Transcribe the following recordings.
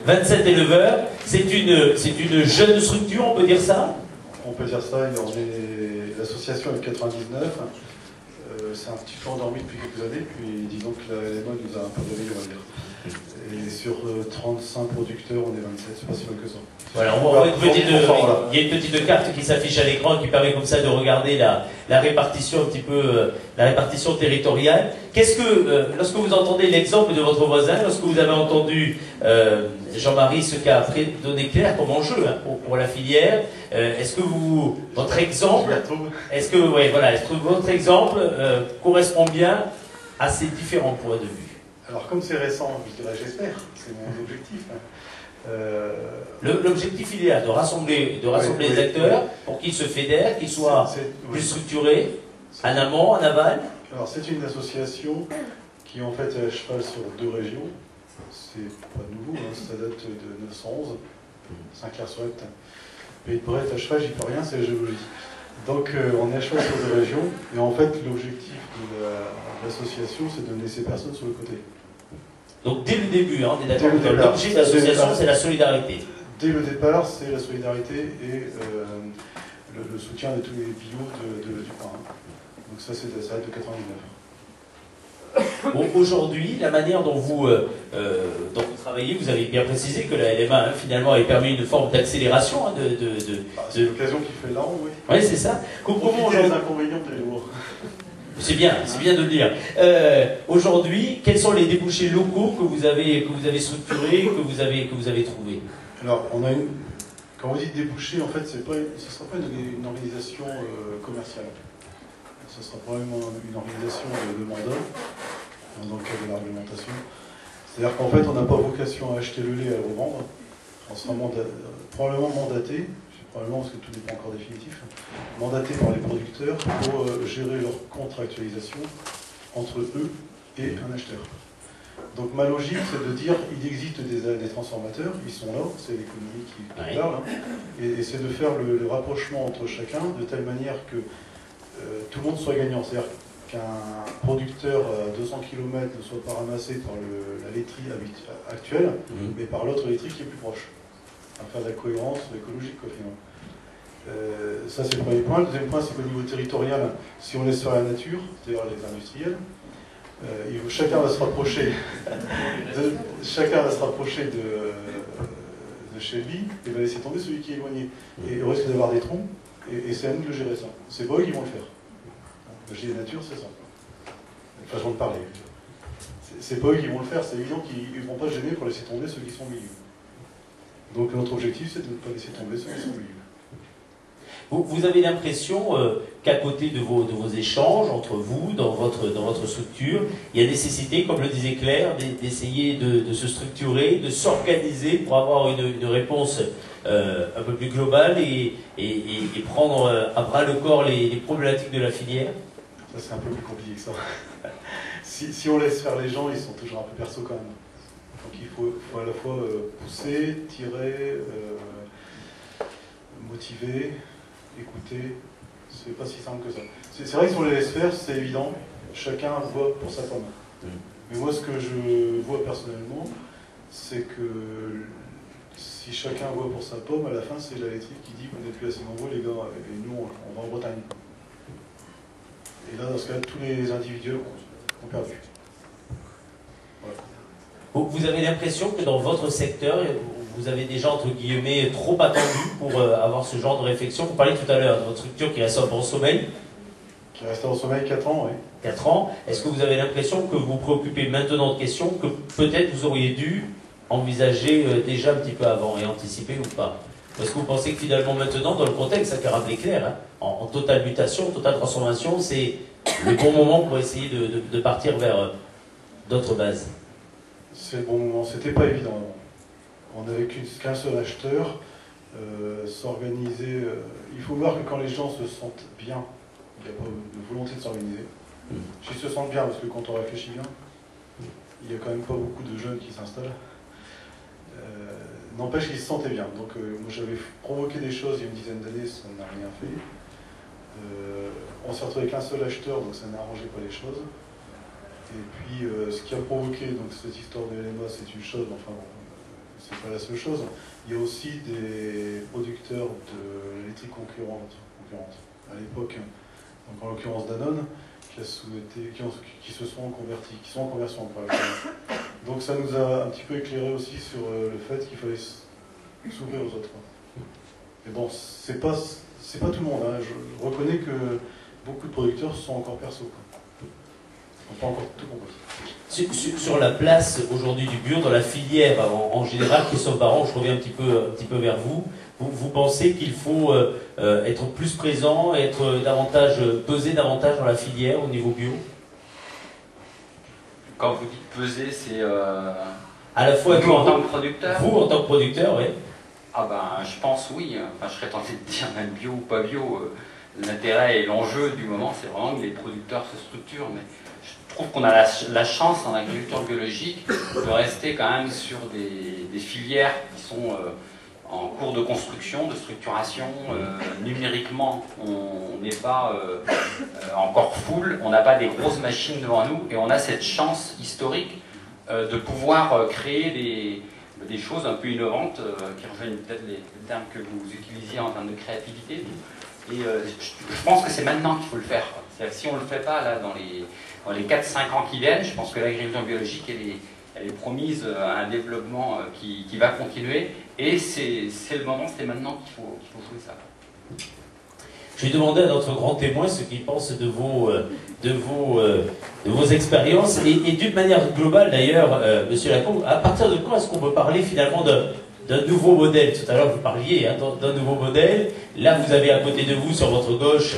27 éleveurs, c'est une jeune structure, on peut dire ça? On peut dire ça, l'association est de 99, c'est un petit peu endormi depuis quelques années, puis disons que la LMA nous a un peu réveillés, on va dire. Et sur 35 producteurs, on est 27, c'est pas si mal que ça. Voilà, on voit il y a une petite carte qui s'affiche à l'écran qui permet comme ça de regarder la répartition un petit peu, la répartition territoriale. Qu'est-ce que, lorsque vous entendez l'exemple de votre voisin, lorsque vous avez entendu Jean-Marie ce qu'a donné Claire comme enjeu pour la filière, est-ce que votre exemple, est-ce que votre exemple correspond bien à ces différents points de vue? Alors comme c'est récent, je dirais j'espère, c'est mon objectif. L'objectif il est là, de rassembler les acteurs pour qu'ils se fédèrent, qu'ils soient plus structurés, en amont, en aval. Alors c'est une association qui en fait est à cheval sur 2 régions. C'est pas nouveau, hein, ça date de 1911, Saint-Clair-sur-Epte. Pays de Brest à cheval, j'y peux rien, c'est la géologie. Donc on est à cheval sur 2 régions, et en fait l'objectif de l'association c'est de donner ces personnes sur le côté. Donc dès le début, hein, on est d'accord, l'objet de l'association c'est la solidarité. Dès le départ, c'est la solidarité et le soutien de tous les bios du pain. Donc ça date de 99. Bon, aujourd'hui, la manière dont vous travaillez, vous avez bien précisé que la LMA finalement avait permis une forme d'accélération. Hein, c'est l'occasion qui fait l'an, oui. Oui, c'est ça. Comment les inconvénients de l'eau. C'est bien de le dire. Aujourd'hui, quels sont les débouchés locaux que vous avez structurés, que vous avez trouvés? Alors, quand vous dites débouchés, en fait, ce ne sera pas une organisation commerciale. Ce sera probablement une organisation de mandat, dans le cadre de la réglementation. C'est-à-dire qu'en fait, on n'a pas vocation à acheter le lait et à le revendre. On sera probablement mandaté, probablement parce que tout n'est pas encore définitif, mandaté par les producteurs pour gérer leur contractualisation entre eux et un acheteur. Donc ma logique, c'est de dire il existe des transformateurs, ils sont là, c'est l'économie qui parle, hein, et c'est de faire le rapprochement entre chacun de telle manière que tout le monde soit gagnant. C'est-à-dire qu'un producteur à 200 km ne soit pas ramassé par la laiterie actuelle, mais par l'autre laiterie qui est plus proche. À faire de la cohérence écologique, finalement. Ça, c'est le premier point. Le deuxième point, c'est qu'au niveau territorial, si on laisse faire la nature, c'est-à-dire les industriels, chacun va se rapprocher de chez lui et va laisser tomber celui qui est éloigné. Et il risque d'avoir des troncs, et c'est à nous de le gérer ça. C'est pas eux qui vont le faire. Le gérer la nature, c'est ça. Une façon de parler. C'est pas eux qui vont le faire, c'est évident qu'ils ne vont pas se gêner pour laisser tomber ceux qui sont au milieu. Donc notre objectif, c'est de ne pas laisser tomber ceux qui sont au milieu. Vous avez l'impression qu'à côté de vos échanges entre vous, dans votre structure, il y a nécessité, comme le disait Claire, d'essayer de se structurer, de s'organiser pour avoir une réponse un peu plus globale et prendre à bras le corps les problématiques de la filière? Ça, c'est un peu plus compliqué que ça. Si on laisse faire les gens, ils sont toujours un peu perso quand même. Donc il faut à la fois pousser, tirer, motiver, écouter. C'est pas si simple que ça. C'est vrai que si on les laisse faire, c'est évident, chacun voit pour sa pomme. Mais moi, ce que je vois personnellement, c'est que si chacun voit pour sa pomme, à la fin, c'est la laiterie qui dit qu'on n'est plus assez nombreux, les gars, et nous, on va en Bretagne. Et là, dans ce cas, tous les individus ont perdu. Voilà. Vous avez l'impression que dans votre secteur, vous avez déjà, entre guillemets, trop attendu pour avoir ce genre de réflexion? Vous parliez tout à l'heure de votre structure qui reste en sommeil. Qui reste en sommeil 4 ans, oui. 4 ans. Est-ce que vous avez l'impression que vous vous préoccupez maintenant de questions que peut-être vous auriez dû envisager déjà un petit peu avant et anticiper ou pas? Est-ce que vous pensez que finalement maintenant, dans le contexte, ça qu'a rappelé Claire, hein, en totale mutation, totale transformation, c'est le bon moment pour essayer de partir vers d'autres bases? C'est le bon moment, c'était pas évident. On n'avait qu'un seul acheteur, s'organiser. Il faut voir que quand les gens se sentent bien, il n'y a pas de volonté de s'organiser. S'ils se sentent bien, parce que quand on réfléchit bien, il n'y a quand même pas beaucoup de jeunes qui s'installent. N'empêche qu'ils se sentaient bien. Donc moi j'avais provoqué des choses il y a une dizaine d'années, ça n'a rien fait. On s'est retrouvé avec un seul acheteur, donc ça n'arrangeait pas les choses. Et puis ce qui a provoqué donc, cette histoire de LMA, c'est une chose, enfin bon, c'est pas la seule chose. Il y a aussi des producteurs d'électrique concurrente à l'époque, donc en l'occurrence Danone, qui se sont convertis, qui sont en conversion encore actuellement. Donc ça nous a un petit peu éclairé aussi sur le fait qu'il fallait s'ouvrir aux autres. Mais bon, c'est pas tout le monde, hein. Je reconnais que beaucoup de producteurs sont encore perso. On n'a pas encore tout compris. Sur la place aujourd'hui du bio dans la filière en général, Christophe Baron, je reviens un petit peu vers vous. Vous pensez qu'il faut être plus présent, peser davantage dans la filière au niveau bio? Quand vous dites peser, c'est à la fois vous en tant que producteur. Vous en tant que producteur, oui. Ah ben, je pense oui. Enfin, je serais tenté de dire même bio ou pas bio. L'intérêt et l'enjeu du moment, c'est vraiment que les producteurs se structurent. Mais je trouve qu'on a la chance en agriculture biologique de rester quand même sur des filières qui sont en cours de construction, de structuration. Numériquement, on n'est pas encore full, on n'a pas des grosses machines devant nous et on a cette chance historique de pouvoir créer des choses un peu innovantes qui rejoignent peut-être les termes que vous utilisiez en termes de créativité. Et je pense que c'est maintenant qu'il faut le faire. Si on ne le fait pas là, dans les 4-5 ans qui viennent, je pense que l'agriculture biologique elle est promise à un développement qui va continuer. Et c'est le moment, c'est maintenant qu'il faut jouer ça. Je vais demander à notre grand témoin ce qu'il pense de vos expériences et d'une manière globale d'ailleurs, Monsieur Lacombe, à partir de quand est-ce qu'on peut parler finalement d'un nouveau modèle? Tout à l'heure vous parliez d'un nouveau modèle. Là vous avez à côté de vous, sur votre gauche,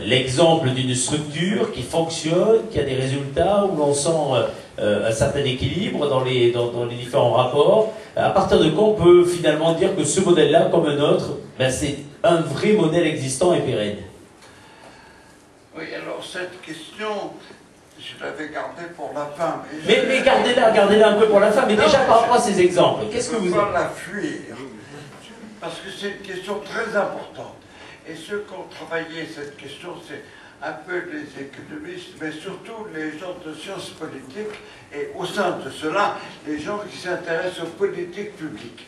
l'exemple d'une structure qui fonctionne, qui a des résultats, où l'on sent un certain équilibre dans les différents rapports. À partir de quand on peut finalement dire que ce modèle-là, comme un autre, c'est un vrai modèle existant et pérenne? Oui, alors cette question, je l'avais gardée pour la fin. Mais gardez-la un peu pour la fin, mais non, déjà par rapport à ces exemples, qu'est-ce que vous... Je ne peux pas la fuir, parce que c'est une question très importante. Et ceux qui ont travaillé cette question, c'est un peu les économistes, mais surtout les gens de sciences politiques, et au sein de cela, les gens qui s'intéressent aux politiques publiques,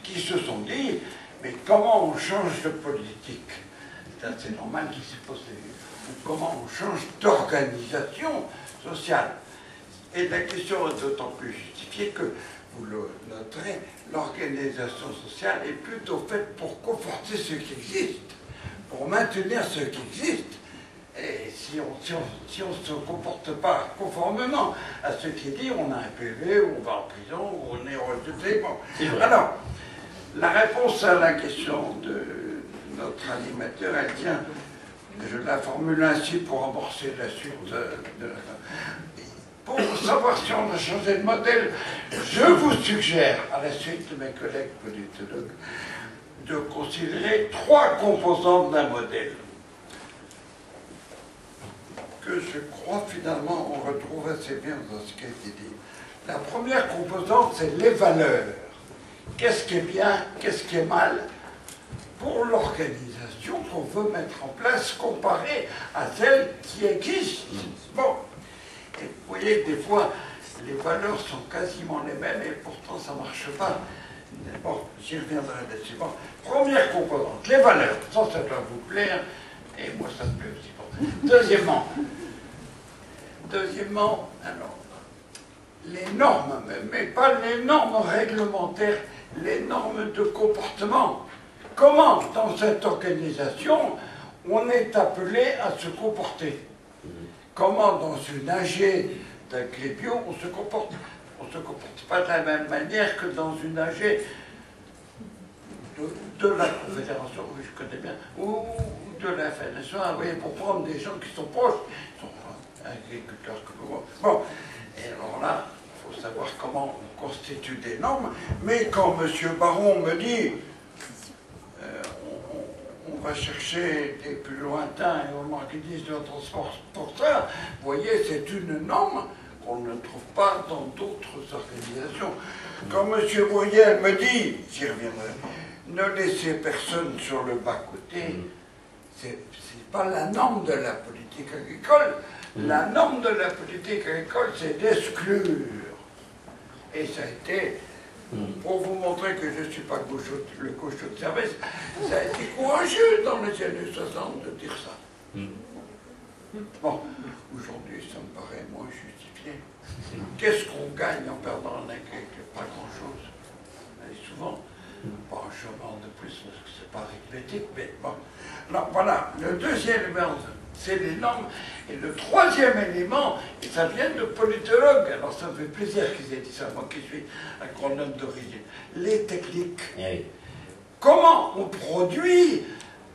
qui se sont dit, mais comment on change de politique? C'est normal qu'ils se posent comment on change d'organisation sociale. Et la question est d'autant plus justifiée que, vous le noterez, l'organisation sociale est plutôt faite pour conforter ce qui existe, pour maintenir ce qui existe. Et si on ne se comporte pas conformément à ce qui est dit, on a un PV, ou on va en prison, ou on est rejeté. Bon. Alors, la réponse à la question de notre animateur, elle tient, je la formule ainsi pour amorcer la suite de la... Pour savoir si on a changé de modèle, je vous suggère, à la suite de mes collègues politologues, de considérer 3 composantes d'un modèle que je crois finalement on retrouve assez bien dans ce qui a été dit. La première composante, c'est les valeurs. Qu'est-ce qui est bien, qu'est-ce qui est mal pour l'organisation qu'on veut mettre en place comparée à celle qui existe. Bon. Et vous voyez, des fois, les valeurs sont quasiment les mêmes et pourtant ça ne marche pas. Bon, j'y reviendrai là-dessus. Bon. Première composante, les valeurs. Ça doit vous plaire, et moi ça me plaît aussi. Bon. Deuxièmement, alors, les normes, mais pas les normes réglementaires, les normes de comportement. Comment, dans cette organisation, on est appelé à se comporter? Comment, dans une AG d'Agribio, on se comporte? On ne se comporte pas de la même manière que dans une AG de la Confédération, oui, je connais bien, ou de la FNSEA, vous voyez, pour prendre des gens qui sont proches, qui sont agriculteurs comme moi. Bon, et alors là, il faut savoir comment on constitue des normes, mais quand M. Baron me dit on va chercher des plus lointains et on organise le transport pour ça, vous voyez, c'est une norme qu'on ne trouve pas dans d'autres organisations. Quand M. Bouriel me dit, j'y reviendrai, ne laissez personne sur le bas-côté, c'est pas la norme de la politique agricole. La norme de la politique agricole, c'est d'exclure. Et ça a été Pour vous montrer que je ne suis pas le cochon de service, ça a été courageux dans les années 60 de dire ça. Bon, aujourd'hui, ça me paraît moins justifié. Qu'est-ce qu'on gagne en perdant un agriculteur? Pas grand-chose. Et souvent, pas un chômeur de plus, parce que c'est pas arithmétique, mais bon. Alors voilà, le deuxième élément, c'est les normes. Et le troisième élément, et ça vient de politologues, alors ça me fait plaisir qu'ils aient dit ça, moi qui suis agronome d'origine, les techniques. Oui. Comment on produit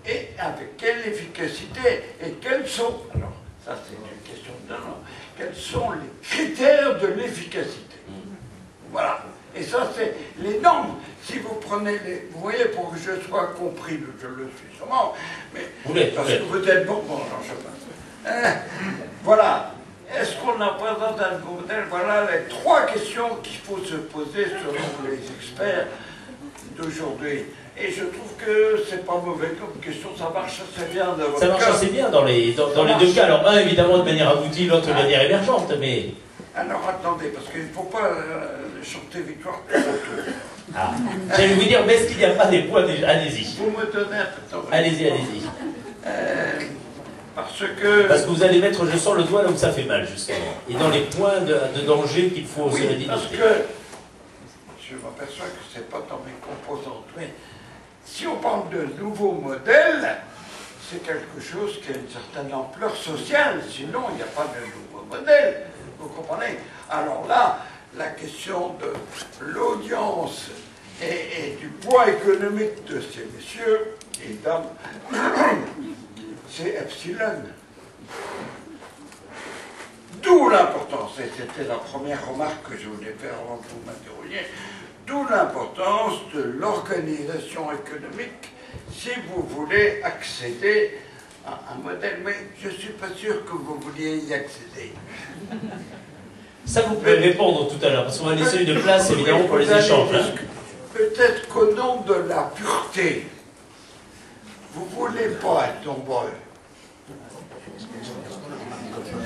et avec quelle efficacité et quels sont, alors ça c'est une question de norme, quels sont les critères de l'efficacité. Voilà. Et ça c'est les normes. Si vous prenez les, vous voyez, pour que je sois compris, je le suis sûrement, mais parce que vous êtes bon, non, je sais pas. Voilà. Est-ce qu'on a présenté un modèle? Voilà les trois questions qu'il faut se poser selon les experts d'aujourd'hui. Et je trouve que c'est pas mauvais comme question, ça marche assez bien dans votre Ça marche cas. assez bien dans les deux cas. Alors, un évidemment de manière aboutie, l'autre de manière émergente, mais... Alors attendez, parce qu'il ne faut pas chanter victoire tout autour. Ah. J'allais vous dire, mais est-ce qu'il n'y a pas des points déjà? Allez-y. Vous me donnez un peu de temps. Allez-y, allez-y. Parce que vous allez mettre, je sens le doigt là où ça fait mal, justement. Et dans les points de danger qu'il faut se oui, parce redynamiser. que je m'aperçois que ce n'est pas dans mes composantes. Mais si on parle de nouveaux modèles, c'est quelque chose qui a une certaine ampleur sociale. Sinon, il n'y a pas de nouveau modèle. Vous comprenez? Alors là, la question de l'audience et du poids économique de ces messieurs et dames, c'est epsilon. D'où l'importance, et c'était la première remarque que je voulais faire avant que vous m'interrogiez, d'où l'importance de l'organisation économique si vous voulez accéder à un modèle. Mais je ne suis pas sûr que vous vouliez y accéder. Ça, vous pouvez répondre tout à l'heure, parce qu'on va laisser une place, évidemment, pour les échanges. Hein. Peut-être qu'au nom de la pureté, vous ne voulez pas être nombreux.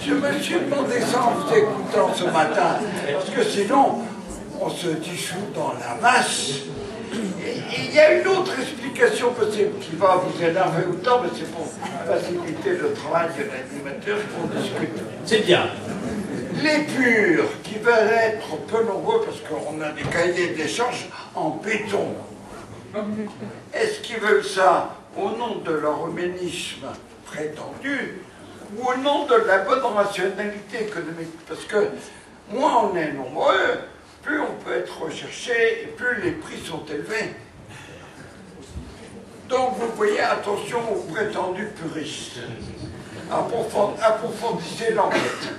Je me suis demandé ça en vous écoutant ce matin, parce que sinon, on se dissout dans la masse. Et il y a une autre explication possible qui va vous énerver autant, mais c'est pour faciliter le travail de l'animateur pour discuter. C'est bien. Les purs, qui veulent être peu nombreux, parce qu'on a des cahiers d'échange en béton, est-ce qu'ils veulent ça au nom de leur humanisme prétendu ou au nom de la bonne rationalité économique? Parce que moins on est nombreux, plus on peut être recherché et plus les prix sont élevés. Donc vous voyez, attention aux prétendus puristes. Approfondissez l'enquête.